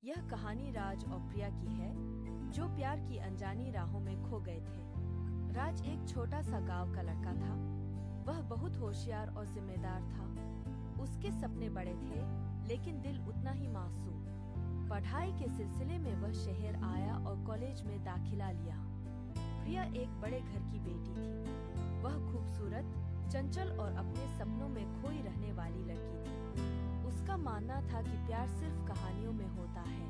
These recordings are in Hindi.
यह कहानी राज और प्रिया की है, जो प्यार की अनजानी राहों में खो गए थे। राज एक छोटा सा गांव का लड़का था। वह बहुत होशियार और जिम्मेदार था। उसके सपने बड़े थे, लेकिन दिल उतना ही मासूम। पढ़ाई के सिलसिले में वह शहर आया और कॉलेज में दाखिला लिया। प्रिया एक बड़े घर की बेटी थी। वह खूबसूरत, चंचल और अपने सपनों में खोई रहने वाली लड़की थी। उसका मानना था कि प्यार सिर्फ कहानियों में होता है।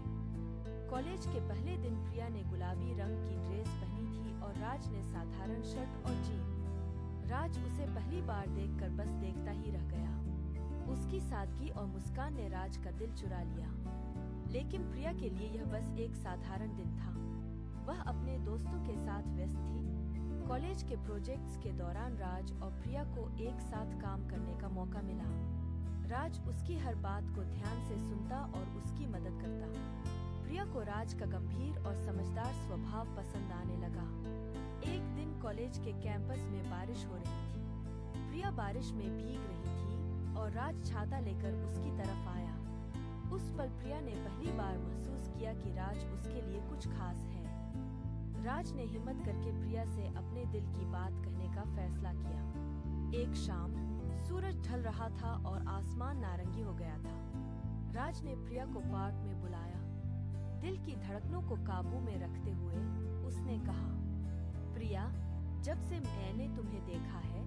कॉलेज के पहले दिन प्रिया ने गुलाबी रंग की ड्रेस पहनी थी और राज ने साधारण शर्ट और जीन्स। राज उसे पहली बार देखकर बस देखता ही रह गया। उसकी सादगी और मुस्कान ने राज का दिल चुरा लिया। लेकिन प्रिया के लिए यह बस एक साधारण दिन था। वह अपने दोस्तों के साथ व्यस्त थी। कॉलेज के प्रोजेक्ट्स के दौरान राज और प्रिया को एक साथ काम करने का मौका मिला। राज उसकी हर बात को ध्यान से सुनता और उसकी मदद करता। प्रिया को राज का गंभीर और समझदार स्वभाव पसंद आने लगा। एक दिन कॉलेज के कैंपस में बारिश हो रही थी। प्रिया बारिश में भीग रही थी और राज छाता लेकर उसकी तरफ आया। उस पल प्रिया ने पहली बार महसूस किया कि राज उसके लिए कुछ खास है। राज ने हिम्मत करके प्रिया से अपने दिल की बात कहने का फैसला किया। एक शाम सूरज ढल रहा था और आसमान नारंगी हो गया था। राज ने प्रिया को पार्क में बुलाया। दिल की धड़कनों को काबू में रखते हुए उसने कहा, प्रिया, जब से मैंने तुम्हें देखा है,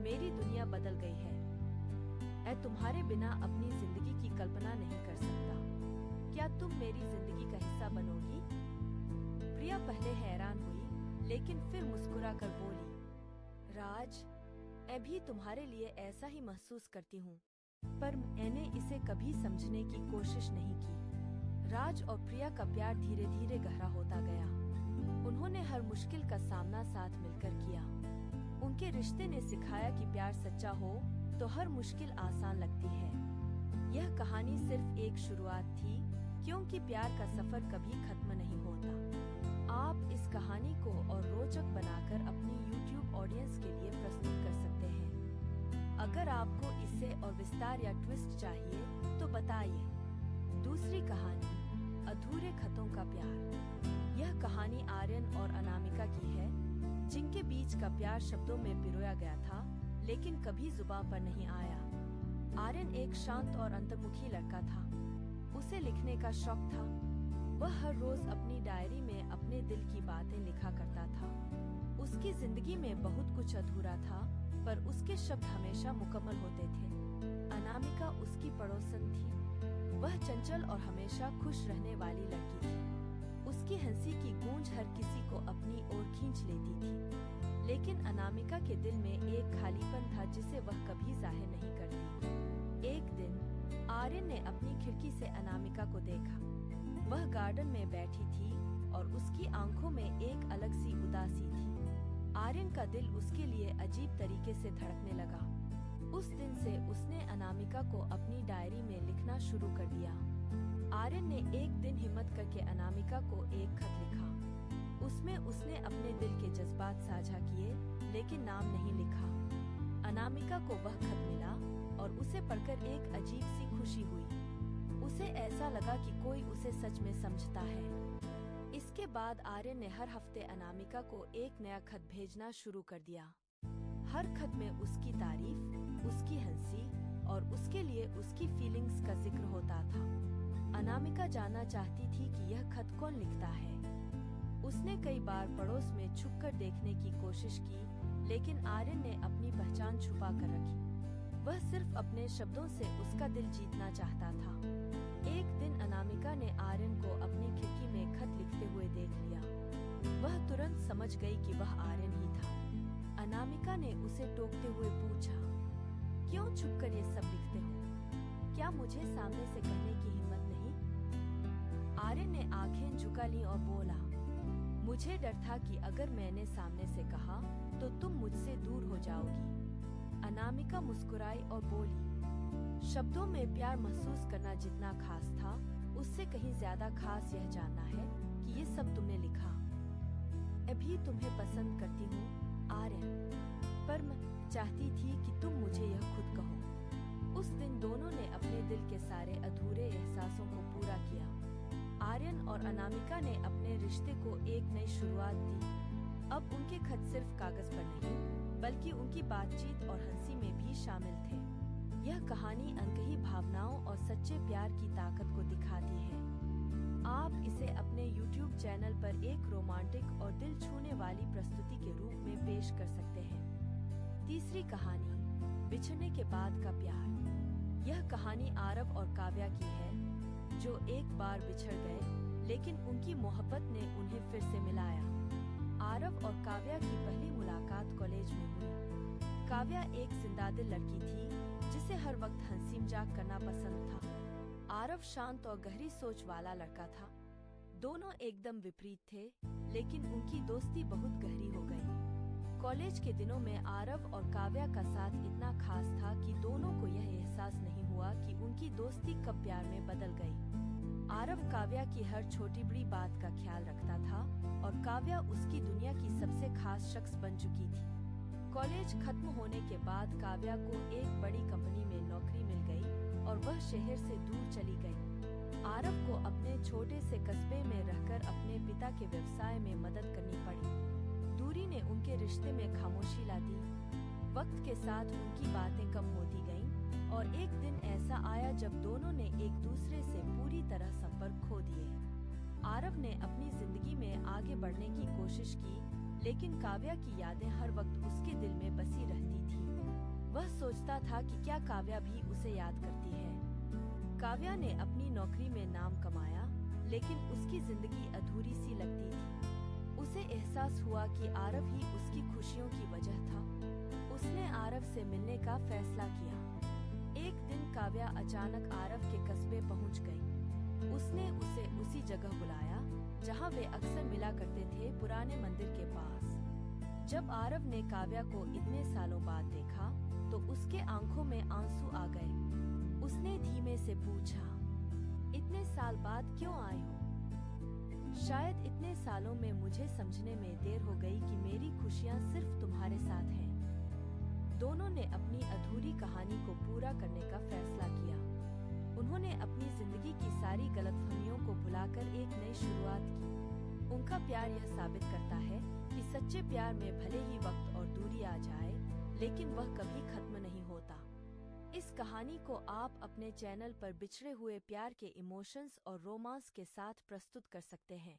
मेरी दुनिया बदल गई है। मैं तुम्हारे बिना अपनी जिंदगी की कल्पना नहीं कर सकता। क्या तुम मेरी जिंदगी का हिस्सा बनोगी? प्रिया पहले हैरान हुई, लेकिन फिर मुस्कुरा कर बोली, राज, मैं भी तुम्हारे लिए ऐसा ही महसूस करती हूँ, पर मैंने इसे कभी समझने की कोशिश नहीं की। राज और प्रिया का प्यार धीरे धीरे गहरा होता गया। उन्होंने हर मुश्किल का सामना साथ मिलकर किया। उनके रिश्ते ने सिखाया कि प्यार सच्चा हो तो हर मुश्किल आसान लगती है। यह कहानी सिर्फ एक शुरुआत थी, क्योंकि प्यार का सफर कभी खत्म नहीं होता। आप इस कहानी को और रोचक बनाकर अपनी YouTube ऑडियंस के लिए प्रस्तुत कर सकते हैं। अगर आपको इससे और विस्तार या ट्विस्ट चाहिए तो बताइए। दूसरी कहानी, अधूरे खतों का प्यार। यह कहानी आर्यन और अनामिका की है, जिनके बीच का प्यार शब्दों में पिरोया गया था, लेकिन कभी जुबान पर नहीं आया। आर्यन एक शांत और अंतर्मुखी लड़का था। उसे लिखने का शौक था। वह हर रोज अपनी डायरी में अपने दिल की बातें लिखा करता था। उसकी जिंदगी में बहुत कुछ अधूरा था, पर उसके शब्द हमेशा मुकम्मल होते थे। अनामिका उसकी पड़ोसन थी। वह चंचल और हमेशा खुश रहने वाली लड़की थी। उसकी हंसी की गूंज हर किसी को अपनी ओर खींच लेती थी। लेकिन अनामिका के दिल में एक खालीपन था जिसे वह कभी जाहिर नहीं करती। एक दिन आर्यन ने अपनी खिड़की से अनामिका को देखा। वह गार्डन में बैठी थी और उसकी आंखों में एक अलग सी उदासी थी। आर्यन का दिल उसके लिए अजीब तरीके से धड़कने लगा। उस दिन से उसने अनामिका को अपनी डायरी में लिखना शुरू कर दिया। आर्यन ने एक दिन हिम्मत करके अनामिका को एक खत लिखा। उसमें उसने अपने दिल के जज्बात साझा किए, लेकिन नाम नहीं लिखा। अनामिका को वह खत मिला और उसे पढ़कर एक अजीब सी खुशी हुई। उसे ऐसा लगा कि कोई उसे सच में समझता है। इसके बाद आर्यन ने हर हफ्ते अनामिका को एक नया खत भेजना शुरू कर दिया। हर खत में उसकी तारीफ, उसकी हंसी और उसके लिए उसकी फीलिंग्स का जिक्र होता था। अनामिका जानना चाहती थी कि यह खत कौन लिखता है। उसने कई बार पड़ोस में छुपकर देखने की कोशिश की, लेकिन आर्यन ने अपनी पहचान छुपा कर रखी। वह सिर्फ अपने शब्दों से उसका दिल जीतना चाहता था। एक दिन अनामिका ने आर्यन को अपनी खिड़की में खत लिखते हुए देख लिया। वह तुरंत समझ गई कि वह आर्यन ही था। अनामिका ने उसे टोकते हुए पूछा, क्यों छुपकर ये सब लिखते हो? क्या मुझे सामने से कहने की हिम्मत नहीं? आर्यन ने आंखें झुका ली और बोला, मुझे डर था कि अगर मैंने सामने से कहा तो तुम मुझसे दूर हो जाओगी। अनामिका मुस्कुराई और बोली, शब्दों में प्यार महसूस करना जितना खास था, उससे कहीं ज्यादा खास यह जानना है कि ये सब तुमने लिखा। मैं भी तुम्हें पसंद करती हूँ आर्यन, पर मैं चाहती थी कि तुम मुझे यह खुद कहो। उस दिन दोनों ने अपने दिल के सारे अधूरे एहसासों को पूरा किया। और अनामिका ने अपने रिश्ते को एक नई शुरुआत दी। अब उनके खत सिर्फ कागज पर नहीं, बल्कि उनकी बातचीत और हंसी में भी शामिल थे। यह कहानी अनकही भावनाओं और सच्चे प्यार की ताकत को दिखाती है। आप इसे अपने YouTube चैनल पर एक रोमांटिक और दिल छूने वाली प्रस्तुति के रूप में पेश कर सकते हैं। तीसरी कहानी, बिछड़ने के बाद का प्यार। यह कहानी आरव और काव्या की है, जो एक बार बिछड़ गए, लेकिन उनकी मोहब्बत ने उन्हें फिर से मिलाया। आरव और काव्या की पहली मुलाकात कॉलेज में हुई। काव्या एक जिंदादिल लड़की थी, जिसे हर वक्त हंसी मजाक करना पसंद था। आरव शांत और गहरी सोच वाला लड़का था। दोनों एकदम विपरीत थे, लेकिन उनकी दोस्ती बहुत गहरी हो गई। कॉलेज के दिनों में आरव और काव्या का साथ इतना खास था कि दोनों को यह एहसास नहीं हुआ कि उनकी दोस्ती कब प्यार में बदल गई। आरव काव्या की हर छोटी बड़ी बात का ख्याल रखता था और काव्या उसकी दुनिया की सबसे खास शख्स बन चुकी थी। कॉलेज खत्म होने के बाद काव्या को एक बड़ी कंपनी में नौकरी मिल गई और वह शहर से दूर चली गई। आरव को अपने छोटे से कस्बे में रहकर अपने पिता के व्यवसाय में मदद करनी पड़ी। दूरी ने उनके रिश्ते में खामोशी ला दी। वक्त के साथ उनकी बातें कम होती गईं और एक दिन ऐसा आया जब दोनों ने एक दूसरे से पूरी तरह संपर्क खो दिए। आरव ने अपनी जिंदगी में आगे बढ़ने की कोशिश की, लेकिन काव्या की यादें हर वक्त उसके दिल में बसी रहती थी। वह सोचता था कि क्या काव्या भी उसे याद करती है। काव्या ने अपनी नौकरी में नाम कमाया, लेकिन उसकी जिंदगी अधूरी सी लगती थी। उसे एहसास हुआ कि आरव ही उसकी खुशियों की वजह था। उसने आरव से मिलने का फैसला किया। एक दिन काव्या अचानक आरव के कस्बे पहुंच गई। उसने उसे उसी जगह बुलाया जहां वे अक्सर मिला करते थे, पुराने मंदिर के पास। जब आरव ने काव्या को इतने सालों बाद देखा तो उसके आंखों में आंसू आ गए। उसने धीमे से पूछा, इतने साल बाद क्यों आए हो? शायद इतने सालों में मुझे समझने में देर हो गई कि मेरी खुशियां सिर्फ तुम्हारे साथ हैं। दोनों ने अपनी अधूरी कहानी को पूरा करने का फैसला किया। उन्होंने अपनी जिंदगी की सारी गलतफहमियों को भुलाकर एक नई शुरुआत की। उनका प्यार यह साबित करता है कि सच्चे प्यार में भले ही वक्त और दूरी आ जाए, लेकिन वह कभी खत्म नहीं होता। इस कहानी को आप अपने चैनल पर बिछड़े हुए प्यार के इमोशंस और रोमांस के साथ प्रस्तुत कर सकते हैं।